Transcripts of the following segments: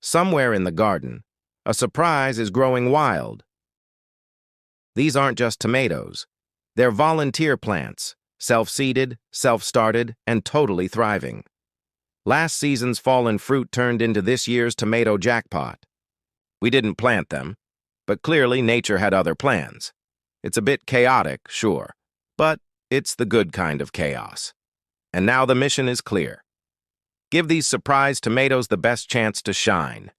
Somewhere in the garden, a surprise is growing wild. These aren't just tomatoes. They're volunteer plants, self-seeded, self-started, and totally thriving. Last season's fallen fruit turned into this year's tomato jackpot. We didn't plant them, but clearly nature had other plans. It's a bit chaotic, sure, but it's the good kind of chaos. And now the mission is clear. Give these surprise tomatoes the best chance to shine.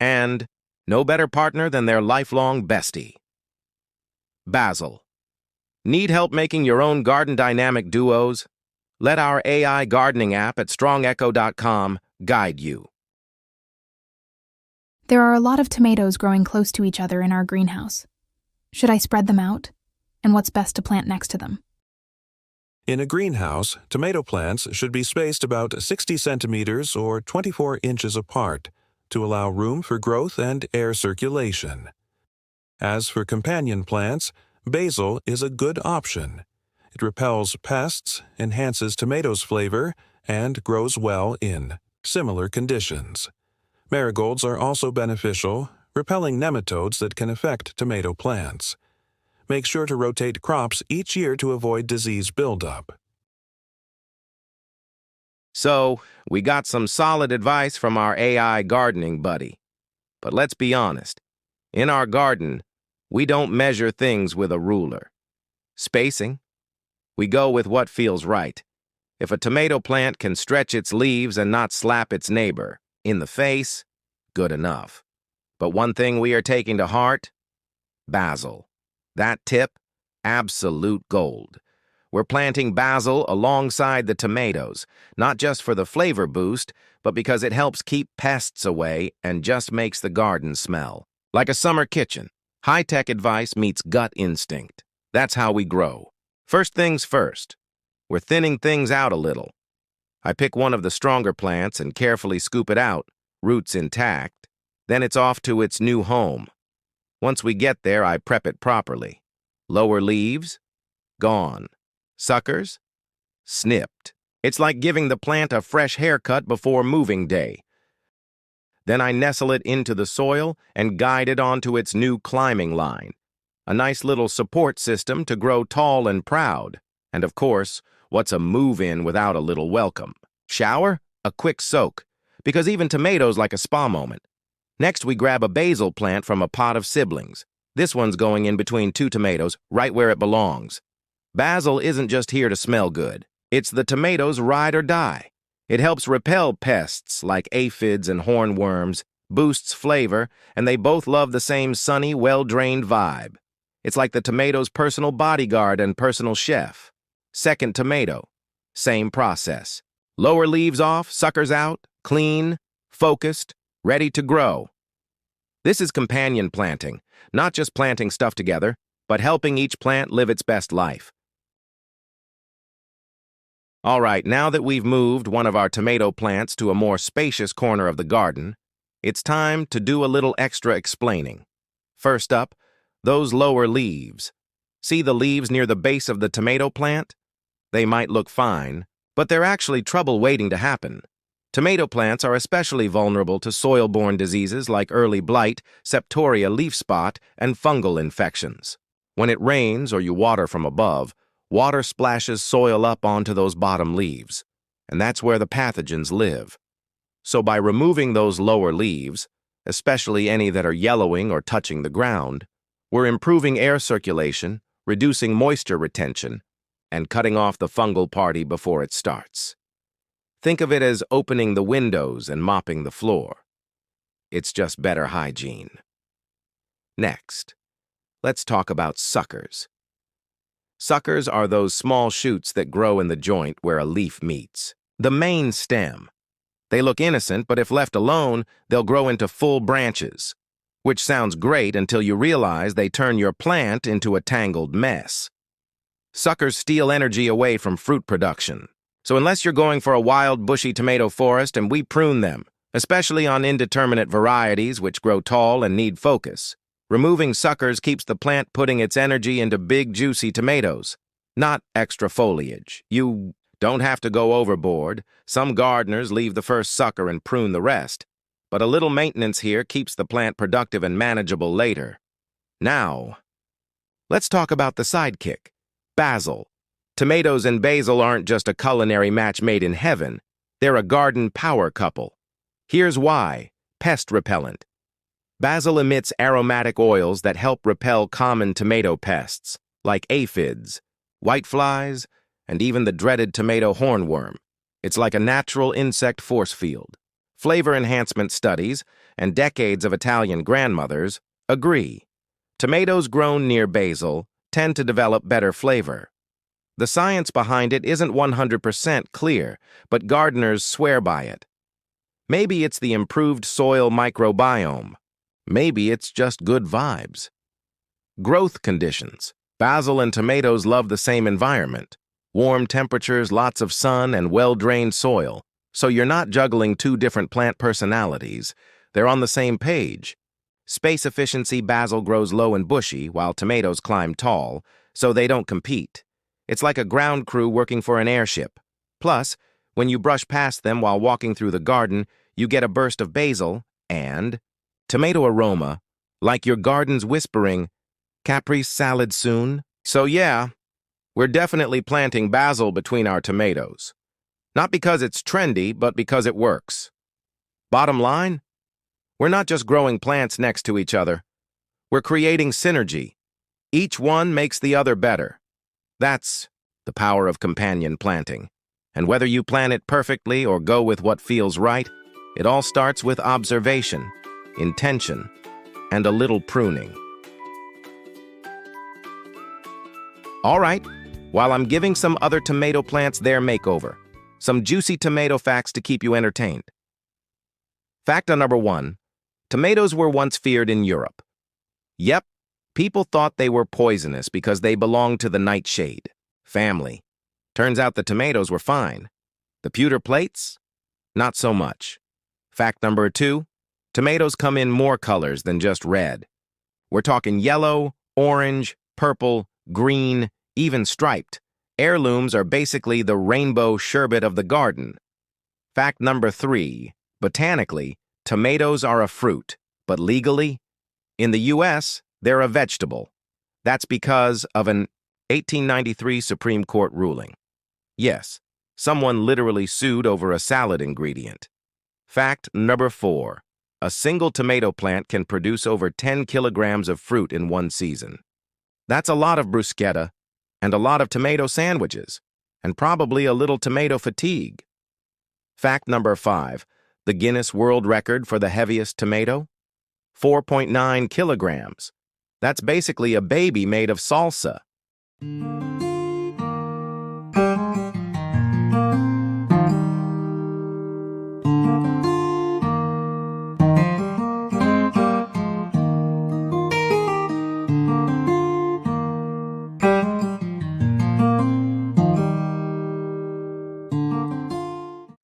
And no better partner than their lifelong bestie. Basil. Need help making your own garden dynamic duos? Let our AI gardening app at strongecho.com guide you. There are a lot of tomatoes growing close to each other in our greenhouse. Should I spread them out? And what's best to plant next to them? In a greenhouse, tomato plants should be spaced about 60 centimeters or 24 inches apart to allow room for growth and air circulation. As for companion plants, basil is a good option. It repels pests, enhances tomatoes' flavor, and grows well in similar conditions. Marigolds are also beneficial, repelling nematodes that can affect tomato plants. Make sure to rotate crops each year to avoid disease buildup. So, we got some solid advice from our AI gardening buddy. But let's be honest. In our garden, we don't measure things with a ruler. Spacing? We go with what feels right. If a tomato plant can stretch its leaves and not slap its neighbor in the face, good enough. But one thing we are taking to heart? Basil. That tip? Absolute gold. We're planting basil alongside the tomatoes, not just for the flavor boost, but because it helps keep pests away and just makes the garden smell like a summer kitchen. High-tech advice meets gut instinct. That's how we grow. First things first. We're thinning things out a little. I pick one of the stronger plants and carefully scoop it out, roots intact. Then it's off to its new home. Once we get there, I prep it properly. Lower leaves? Gone. Suckers? Snipped. It's like giving the plant a fresh haircut before moving day. Then I nestle it into the soil and guide it onto its new climbing line. A nice little support system to grow tall and proud. And of course, what's a move-in without a little welcome? Shower? A quick soak. Because even tomatoes like a spa moment. Next, we grab a basil plant from a pot of siblings. This one's going in between two tomatoes, right where it belongs. Basil isn't just here to smell good. It's the tomatoes' ride or die. It helps repel pests like aphids and hornworms, boosts flavor, and they both love the same sunny, well-drained vibe. It's like the tomato's personal bodyguard and personal chef. Second tomato. Same process. Lower leaves off, suckers out, clean, focused, ready to grow. This is companion planting, not just planting stuff together, but helping each plant live its best life. All right, now that we've moved one of our tomato plants to a more spacious corner of the garden, it's time to do a little extra explaining. First up, those lower leaves. See the leaves near the base of the tomato plant? They might look fine, but they're actually trouble waiting to happen. Tomato plants are especially vulnerable to soil-borne diseases like early blight, septoria leaf spot, and fungal infections. When it rains or you water from above, water splashes soil up onto those bottom leaves, and that's where the pathogens live. So by removing those lower leaves, especially any that are yellowing or touching the ground, we're improving air circulation, reducing moisture retention, and cutting off the fungal party before it starts. Think of it as opening the windows and mopping the floor. It's just better hygiene. Next, let's talk about suckers. Suckers are those small shoots that grow in the joint where a leaf meets. The main stem. They look innocent, but if left alone, they'll grow into full branches, which sounds great until you realize they turn your plant into a tangled mess. Suckers steal energy away from fruit production. So unless you're going for a wild, bushy tomato forest, and we prune them, especially on indeterminate varieties which grow tall and need focus, removing suckers keeps the plant putting its energy into big, juicy tomatoes, not extra foliage. You Don't have to go overboard. Some gardeners leave the first sucker and prune the rest. But a little maintenance here keeps the plant productive and manageable later. Now, let's talk about the sidekick, basil. Tomatoes and basil aren't just a culinary match made in heaven. They're a garden power couple. Here's why. Pest repellent. Basil emits aromatic oils that help repel common tomato pests, like aphids, whiteflies, and even the dreaded tomato hornworm. It's like a natural insect force field. Flavor enhancement studies and decades of Italian grandmothers agree. Tomatoes grown near basil tend to develop better flavor. The science behind it isn't 100% clear, but gardeners swear by it. Maybe it's the improved soil microbiome. Maybe it's just good vibes. Growth conditions. Basil and tomatoes love the same environment. Warm temperatures, lots of sun, and well-drained soil. So you're not juggling two different plant personalities. They're on the same page. Space efficiency, basil grows low and bushy, while tomatoes climb tall, so they don't compete. It's like a ground crew working for an airship. Plus, when you brush past them while walking through the garden, you get a burst of basil and tomato aroma, like your garden's whispering, "Caprese salad soon." So yeah, we're definitely planting basil between our tomatoes. Not because it's trendy, but because it works. Bottom line, we're not just growing plants next to each other. We're creating synergy. Each one makes the other better. That's the power of companion planting. And whether you plant it perfectly or go with what feels right, it all starts with observation, intention, and a little pruning. All right, while I'm giving some other tomato plants their makeover, some juicy tomato facts to keep you entertained. Fact number 1, tomatoes were once feared in Europe. Yep, people thought they were poisonous because they belonged to the nightshade family. Turns out the tomatoes were fine. The pewter plates? Not so much. Fact number 2, tomatoes come in more colors than just red. We're talking yellow, orange, purple, green, even striped. Heirlooms are basically the rainbow sherbet of the garden. Fact number 3, botanically, tomatoes are a fruit, but legally, in the U.S., they're a vegetable. That's because of an 1893 Supreme Court ruling. Yes, someone literally sued over a salad ingredient. Fact number 4, a single tomato plant can produce over 10 kilograms of fruit in one season. That's a lot of bruschetta, and a lot of tomato sandwiches, and probably a little tomato fatigue. Fact number 5, the Guinness World Record for the heaviest tomato? 4.9 kilograms. That's basically a baby made of salsa.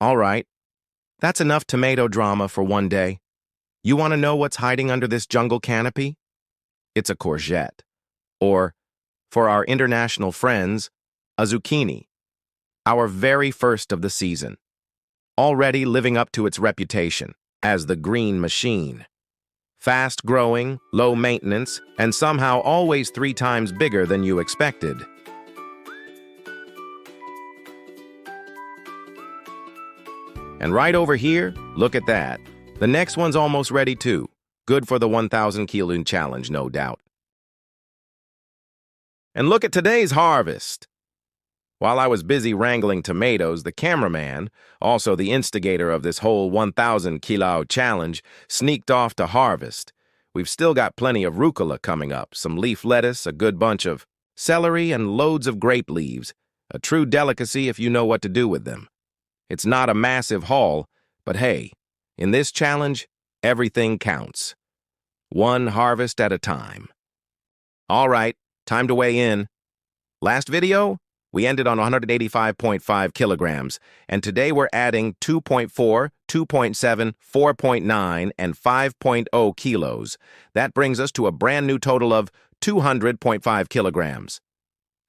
All right, that's enough tomato drama for one day. You want to know what's hiding under this jungle canopy? It's a courgette. Or, for our international friends, a zucchini. Our very first of the season. Already living up to its reputation as the green machine. Fast-growing, low maintenance, and somehow always 3 times bigger than you expected. And right over here, look at that. The next one's almost ready too. Good for the 1,000 kilo challenge, no doubt. And look at today's harvest. While I was busy wrangling tomatoes, the cameraman, also the instigator of this whole 1,000 kilo challenge, sneaked off to harvest. We've still got plenty of rucola coming up, some leaf lettuce, a good bunch of celery, and loads of grape leaves. A true delicacy if you know what to do with them. It's not a massive haul, but hey, in this challenge, everything counts. One harvest at a time. All right, time to weigh in. Last video, we ended on 185.5 kilograms, and today we're adding 2.4, 2.7, 4.9, and 5.0 kilos. That brings us to a brand new total of 200.5 kilograms.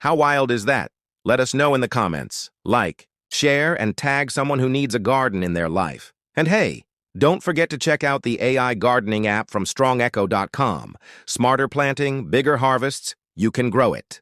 How wild is that? Let us know in the comments. Like, Share and tag someone who needs a garden in their life. And hey, don't forget to check out the AI gardening app from StrongEcho.com. Smarter planting, bigger harvests, you can grow it.